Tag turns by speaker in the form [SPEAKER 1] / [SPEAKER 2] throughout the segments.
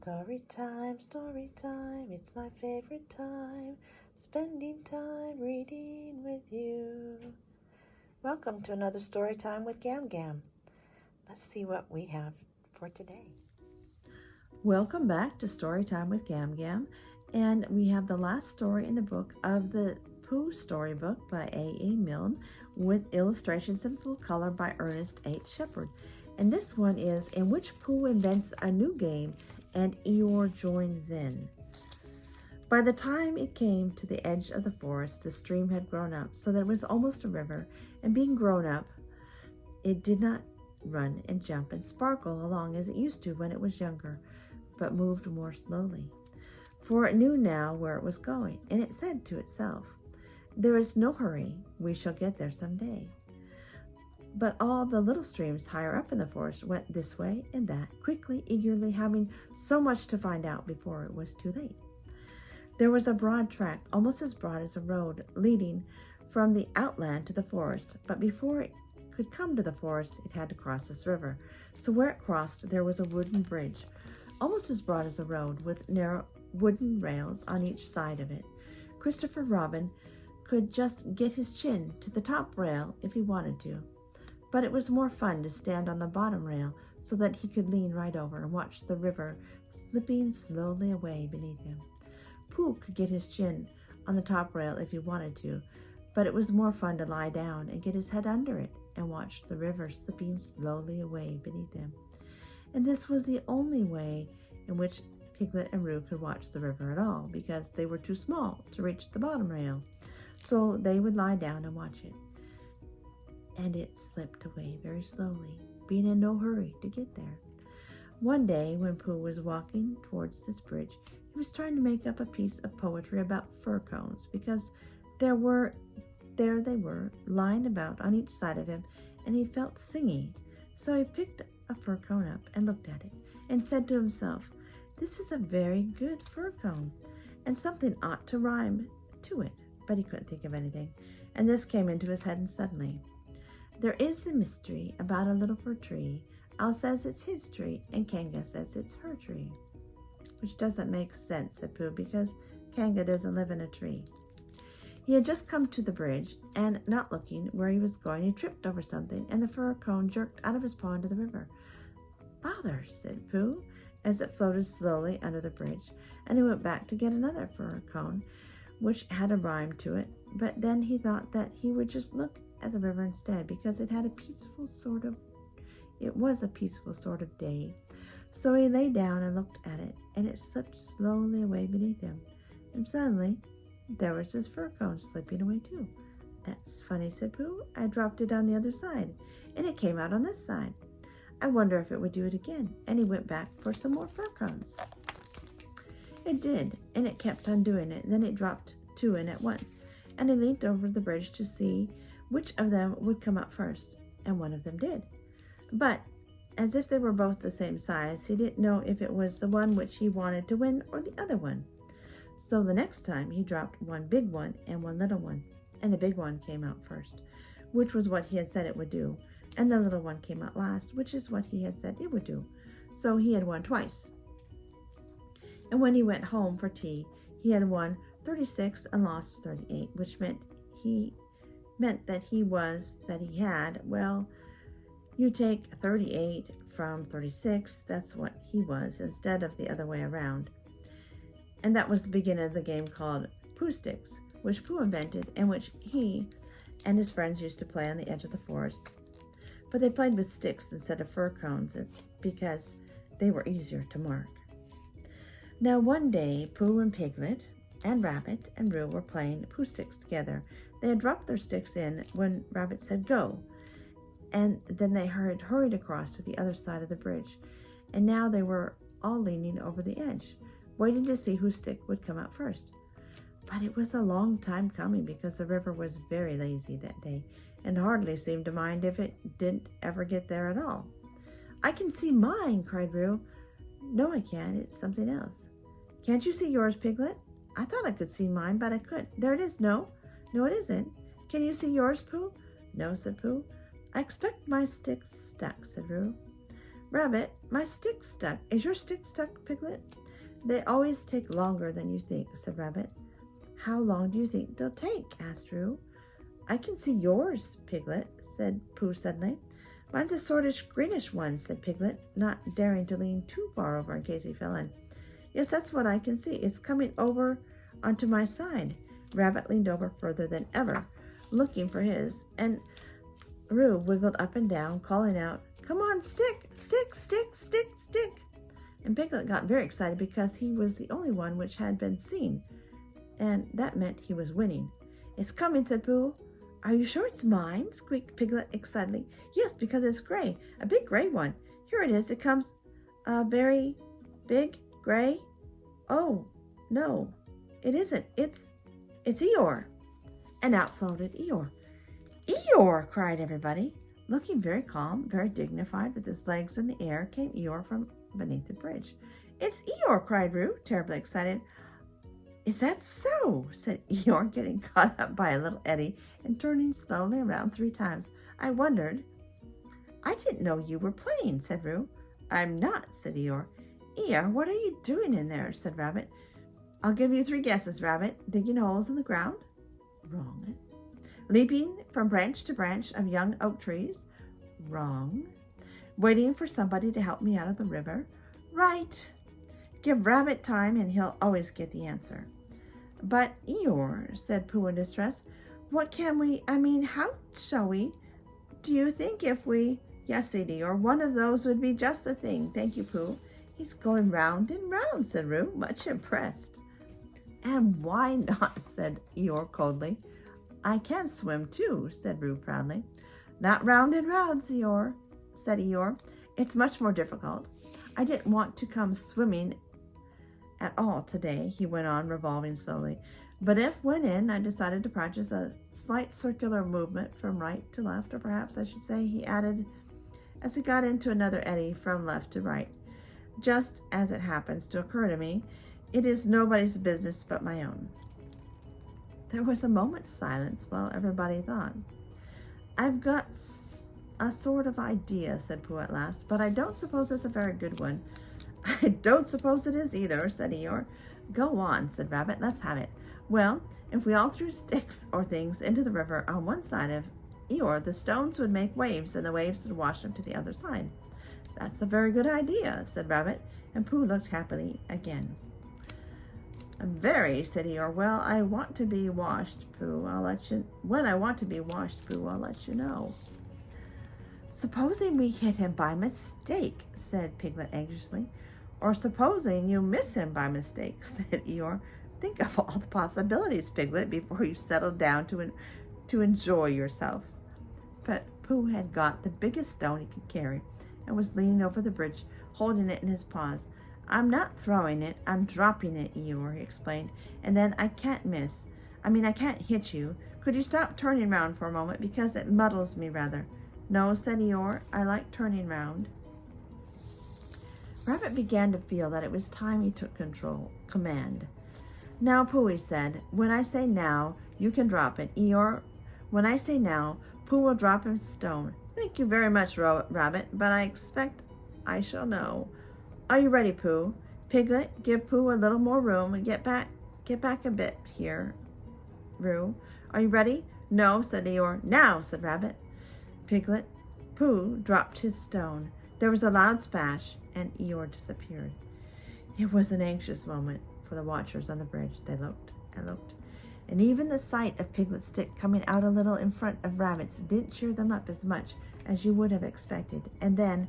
[SPEAKER 1] story time, it's my favorite time, spending time reading with you. Welcome to another story time with GamGam. Let's see what we have for today. Welcome back to Story Time with GamGam, and we have the last story in the book of the Pooh storybook by A.E. Milne with illustrations in full color by Ernest H. Shepard. And this one is In Which Pooh Invents a New Game and Eeyore Joins In. By the time it came to the edge of the forest, the stream had grown up so that it was almost a river, and being grown up, it did not run and jump and sparkle along as it used to when it was younger, but moved more slowly. For it knew now where it was going, and it said to itself, "There is no hurry, we shall get there some day." But all the little streams higher up in the forest went this way and that, quickly, eagerly, having so much to find out before it was too late. There was a broad track, almost as broad as a road, leading from the outland to the forest, but before it could come to the forest, it had to cross this river. So where it crossed, there was a wooden bridge, almost as broad as a road, with narrow wooden rails on each side of it. Christopher Robin could just get his chin to the top rail if he wanted to. But it was more fun to stand on the bottom rail so that he could lean right over and watch the river slipping slowly away beneath him. Pooh could get his chin on the top rail if he wanted to, but it was more fun to lie down and get his head under it and watch the river slipping slowly away beneath him. And this was the only way in which Piglet and Roo could watch the river at all, because they were too small to reach the bottom rail. So they would lie down and watch it. And it slipped away very slowly, being in no hurry to get there. One day, when Pooh was walking towards this bridge, he was trying to make up a piece of poetry about fir cones, because there they were, lying about on each side of him, and he felt singy. So he picked a fir cone up and looked at it, and said to himself, "This is a very good fir cone, and something ought to rhyme to it." But he couldn't think of anything, and this came into his head suddenly. "There is a mystery about a little fir tree. Owl says it's his tree, and Kanga says it's her tree." Which doesn't make sense, said Pooh, because Kanga doesn't live in a tree. He had just come to the bridge, and not looking where he was going, he tripped over something, and the fir cone jerked out of his paw into the river. "Bother," said Pooh, as it floated slowly under the bridge, and he went back to get another fir cone, which had a rhyme to it, but then he thought that he would just look at the river instead, because it was a peaceful sort of day. So he lay down and looked at it, and it slipped slowly away beneath him. And suddenly, there was his fir cone slipping away too. "That's funny," said Pooh. "I dropped it on the other side, and it came out on this side. I wonder if it would do it again." And he went back for some more fir cones. It did, and it kept on doing it. Then it dropped two in at once, and he leaned over the bridge to see which of them would come up first, and one of them did. But, as if they were both the same size, he didn't know if it was the one which he wanted to win or the other one. So the next time he dropped one big one and one little one, and the big one came out first, which was what he had said it would do, and the little one came out last, which is what he had said it would do. So he had won twice. And when he went home for tea, he had won 36 and lost 38, which meant that he had, well, you take 38 from 36, that's what he was, instead of the other way around. And that was the beginning of the game called Pooh Sticks, which Pooh invented, and which he and his friends used to play on the edge of the forest. But they played with sticks instead of fir cones, because they were easier to mark. Now one day, Pooh and Piglet and Rabbit and Roo were playing Pooh Sticks together. They had dropped their sticks in when Rabbit said go, and then they hurried across to the other side of the bridge, and now they were all leaning over the edge, waiting to see whose stick would come out first. But it was a long time coming, because the river was very lazy that day, and hardly seemed to mind if it didn't ever get there at all. "I can see mine," cried Roo. "No, I can't. It's something else." "Can't you see yours, Piglet?" "I thought I could see mine, but I couldn't. There it is. No, it isn't. Can you see yours, Pooh?" "No," said Pooh. "I expect my stick's stuck," said Roo. Rabbit, my stick's stuck. Is your stick stuck, Piglet? They always take longer than you think, said Rabbit. How long do you think they'll take? Asked Roo. I can see yours, Piglet, said Pooh suddenly. Mine's a sortish greenish one, said Piglet, not daring to lean too far over in case he fell in. Yes, that's what I can see. It's coming over onto my side. Rabbit leaned over further than ever, looking for his, and Roo wiggled up and down, calling out, Come on, stick, stick, stick, stick, stick. And Piglet got very excited because he was the only one which had been seen, and that meant he was winning. It's coming, said Pooh. Are you sure it's mine? Squeaked Piglet excitedly. Yes, because it's gray, a big gray one. Here it is. It comes very big, gray. Oh, no, it isn't. It's Eeyore. And out floated Eeyore. Eeyore, cried everybody. Looking very calm, very dignified, with his legs in the air, came Eeyore from beneath the bridge. It's Eeyore, cried Roo, terribly excited. Is that so? Said Eeyore, getting caught up by a little eddy and turning slowly around 3 times. I wondered. I didn't know you were playing, said Roo. I'm not, said Eeyore. Eeyore, what are you doing in there? Said Rabbit. I'll give you 3 guesses, Rabbit. Digging holes in the ground? Wrong. Leaping from branch to branch of young oak trees? Wrong. Waiting for somebody to help me out of the river? Right. Give Rabbit time and he'll always get the answer. But Eeyore, said Pooh in distress, what can we, how shall we? Do you think if we, yes, said Eeyore, one of those would be just the thing. Thank you, Pooh. He's going round and round, said Roo, much impressed. And why not, said Eeyore coldly. I can swim too, said Roo proudly. Not round and round, said Eeyore. It's much more difficult. I didn't want to come swimming at all today, he went on, revolving slowly. But if, when in, I decided to practice a slight circular movement from right to left, or perhaps I should say, he added, as he got into another eddy from left to right. Just as it happens to occur to me, it is nobody's business but my own. There was a moment's silence while everybody thought. I've got a sort of idea, said Pooh at last, but I don't suppose it's a very good one. I don't suppose it is either, said Eeyore. Go on, said Rabbit. Let's have it. Well, if we all threw sticks or things into the river on one side of Eeyore, the stones would make waves, and the waves would wash them to the other side. That's a very good idea, said Rabbit, and Pooh looked happily again. Very, said Eeyore. Well, I want to be washed, Pooh. When I want to be washed, Pooh, I'll let you know. Supposing we hit him by mistake, said Piglet anxiously. Or supposing you miss him by mistake, said Eeyore. Think of all the possibilities, Piglet, before you settle down to enjoy yourself. But Pooh had got the biggest stone he could carry and was leaning over the bridge, holding it in his paws. I'm not throwing it, I'm dropping it, Eeyore, he explained. And then I can't I can't hit you. Could you stop turning round for a moment, because it muddles me rather. No, said Eeyore, I like turning round. Rabbit began to feel that it was time he took command. Now, Pooh, he said, when I say now, you can drop it. Eeyore, when I say now, Pooh will drop his stone. Thank you very much, Rabbit, but I expect I shall know. Are you ready, Pooh? Piglet, give Pooh a little more room and get back a bit here. Roo, are you ready? No, said Eeyore. Now, said Rabbit. Pooh dropped his stone. There was a loud splash, and Eeyore disappeared. It was an anxious moment for the watchers on the bridge. They looked and looked, and even the sight of Piglet's stick coming out a little in front of Rabbit's didn't cheer them up as much as you would have expected. And then,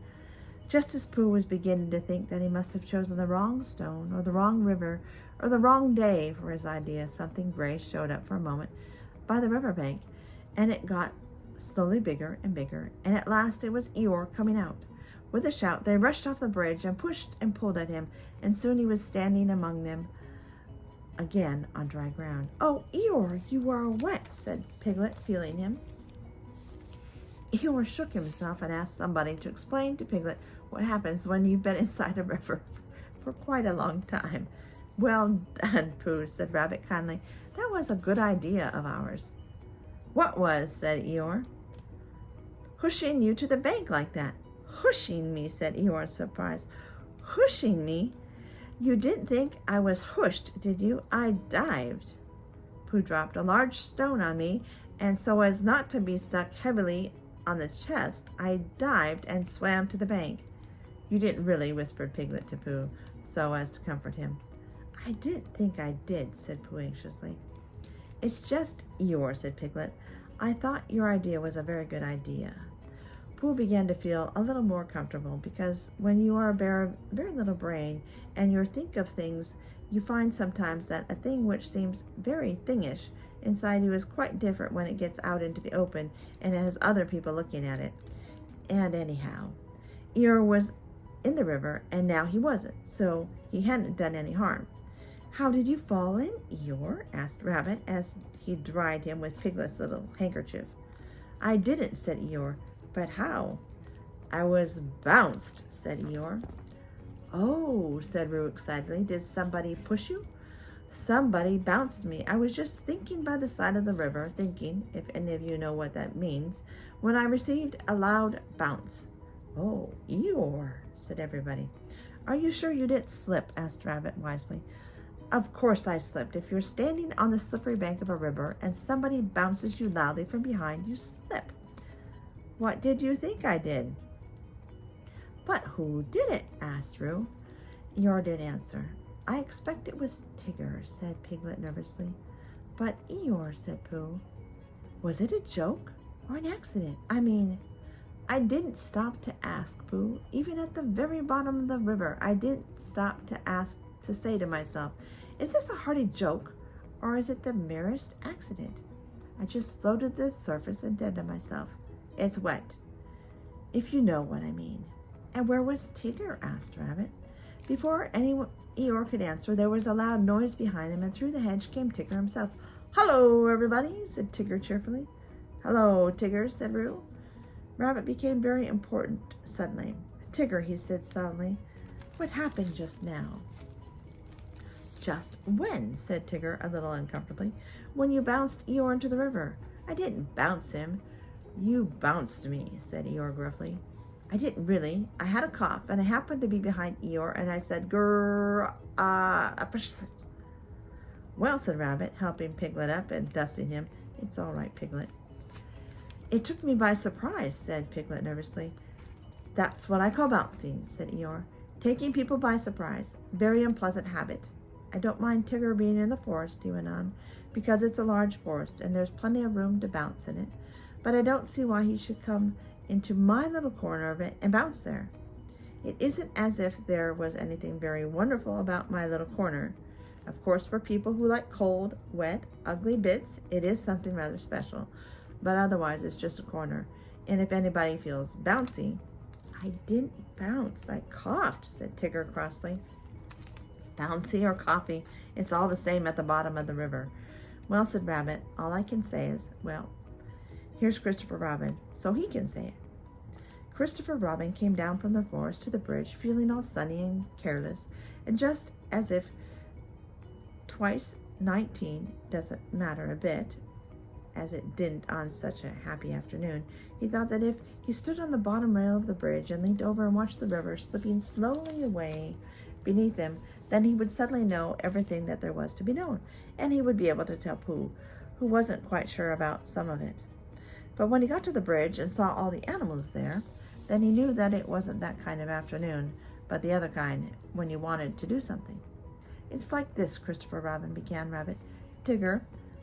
[SPEAKER 1] just as Pooh was beginning to think that he must have chosen the wrong stone, or the wrong river, or the wrong day for his idea, something gray showed up for a moment by the river bank, and it got slowly bigger and bigger, and at last it was Eeyore coming out. With a shout, they rushed off the bridge and pushed and pulled at him, and soon he was standing among them again on dry ground. Oh, Eeyore, you are wet, said Piglet, feeling him. Eeyore shook himself and asked somebody to explain to Piglet what happens when you've been inside a river for quite a long time. Well done, Pooh, said Rabbit kindly. That was a good idea of ours. What was, said Eeyore. Pushing you to the bank like that. "Hushing me," said Eeyore in surprise. "Hushing me? You didn't think I was hushed, did you? I dived." Pooh dropped a large stone on me, and so as not to be stuck heavily on the chest, I dived and swam to the bank. "You didn't really," whispered Piglet to Pooh, so as to comfort him. "I didn't think I did," said Pooh anxiously. "It's just Eeyore," said Piglet. "I thought your idea was a very good idea." Pooh began to feel a little more comfortable, because when you are a very little brain and you think of things, you find sometimes that a thing which seems very thingish inside you is quite different when it gets out into the open and it has other people looking at it. And anyhow, Eeyore was in the river, and now he wasn't, so he hadn't done any harm. "How did you fall in, Eeyore?" asked Rabbit as he dried him with Piglet's little handkerchief. "I didn't," said Eeyore. "But how?" "I was bounced," said Eeyore. "Oh," said Roo excitedly. "Did somebody push you?" "Somebody bounced me. I was just thinking by the side of the river, thinking, if any of you know what that means, when I received a loud bounce." "Oh, Eeyore," said everybody. "Are you sure you didn't slip?" asked Rabbit wisely. "Of course I slipped. If you're standing on the slippery bank of a river and somebody bounces you loudly from behind, you slip." "What did you think I did?" "But who did it?" asked Roo. Eeyore didn't answer. "I expect it was Tigger," said Piglet nervously. "But Eeyore," said Pooh, "was it a joke or an accident? I mean..." "I didn't stop to ask, Pooh. Even at the very bottom of the river, I didn't stop to say to myself, is this a hearty joke, or is it the merest accident? I just floated to the surface and said to myself, it's wet, if you know what I mean." "And where was Tigger?" asked Rabbit. Before Eeyore could answer, there was a loud noise behind them, and through the hedge came Tigger himself. "Hello, everybody," said Tigger cheerfully. "Hello, Tigger," said Roo. Rabbit became very important suddenly. "Tigger," he said solemnly, "what happened just now?" "Just when?" said Tigger a little uncomfortably. "When you bounced Eeyore into the river." "I didn't bounce him." "You bounced me," said Eeyore gruffly. "I didn't really. I had a cough, and I happened to be behind Eeyore, and I said, grrr, "Well," said Rabbit, helping Piglet up and dusting him. "It's all right, Piglet." "It took me by surprise," said Piglet nervously. "That's what I call bouncing," said Eeyore. "Taking people by surprise. Very unpleasant habit. I don't mind Tigger being in the forest," he went on, "because it's a large forest, and there's plenty of room to bounce in it. But I don't see why he should come into my little corner of it and bounce there. It isn't as if there was anything very wonderful about my little corner. Of course, for people who like cold, wet, ugly bits, it is something rather special. But otherwise, it's just a corner. And if anybody feels bouncy..." "I didn't bounce. I coughed," said Tigger crossly. "Bouncy or coffee, it's all the same at the bottom of the river." "Well," said Rabbit, "all I can say is, well, here's Christopher Robin, so he can say it." Christopher Robin came down from the forest to the bridge, feeling all sunny and careless, and just as if twice 19 doesn't matter a bit, as it didn't on such a happy afternoon, he thought that if he stood on the bottom rail of the bridge and leaned over and watched the river slipping slowly away beneath him, then he would suddenly know everything that there was to be known, and he would be able to tell Pooh, who wasn't quite sure about some of it. But when he got to the bridge and saw all the animals there, then he knew that it wasn't that kind of afternoon, but the other kind, when you wanted to do something. "It's like this, Christopher Robin," began Rabbit. "Tigger..."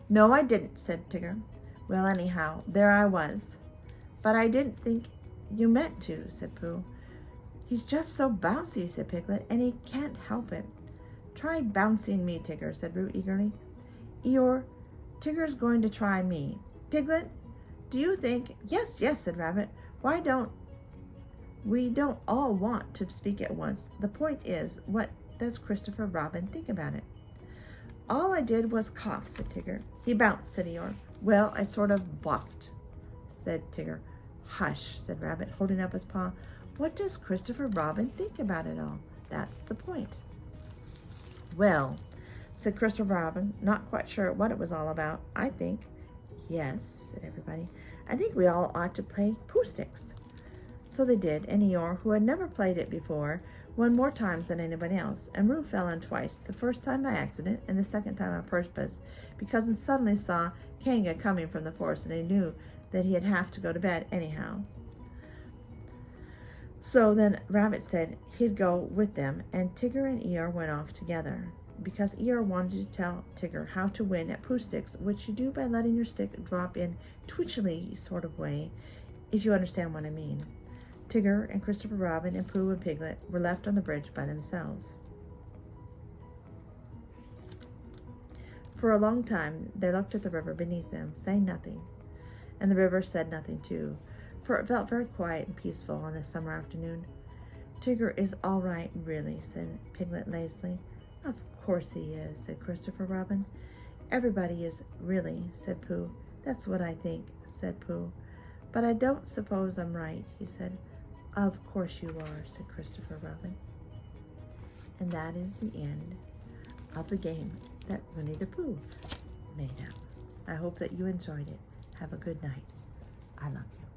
[SPEAKER 1] "No, I didn't," said Tigger. "Well, anyhow, there I was." "But I didn't think you meant to," said Pooh. "He's just so bouncy," said Piglet, "and he can't help it." "Try bouncing me, Tigger," said Roo eagerly. "Eeyore, Tigger's going to try me. Piglet, do you think..." Yes, said Rabbit. We don't all want to speak at once. The point is, what does Christopher Robin think about it?" "All I did was cough," said Tigger. "He bounced," said Eeyore. "Well, I sort of buffed," said Tigger. "Hush," said Rabbit, holding up his paw. "What does Christopher Robin think about it all? That's the point." "Well," said Christopher Robin, not quite sure what it was all about, "I think..." "Yes," said everybody. "I think we all ought to play Pooh Sticks." So they did, and Eeyore, who had never played it before, won more times than anybody else, and Roo fell in twice, the first time by accident and the second time on purpose, because he suddenly saw Kanga coming from the forest, and he knew that he'd have to go to bed anyhow. So then Rabbit said he'd go with them, and Tigger and Eeyore went off together, because Eeyore wanted to tell Tigger how to win at Pooh sticks, which you do by letting your stick drop in twitchily sort of way, if you understand what I mean. Tigger and Christopher Robin and Pooh and Piglet were left on the bridge by themselves. For a long time they looked at the river beneath them, saying nothing, and the river said nothing too, for it felt very quiet and peaceful on this summer afternoon. Tigger is all right, really, said Piglet lazily. Of course he is, said Christopher Robin. Everybody is, really, said Pooh. That's what I think, said Pooh. But I don't suppose I'm right, he said. Of course you are, said Christopher Robin. And that is the end of the game that Winnie the Pooh made up. I hope that you enjoyed it. Have a good night. I love you.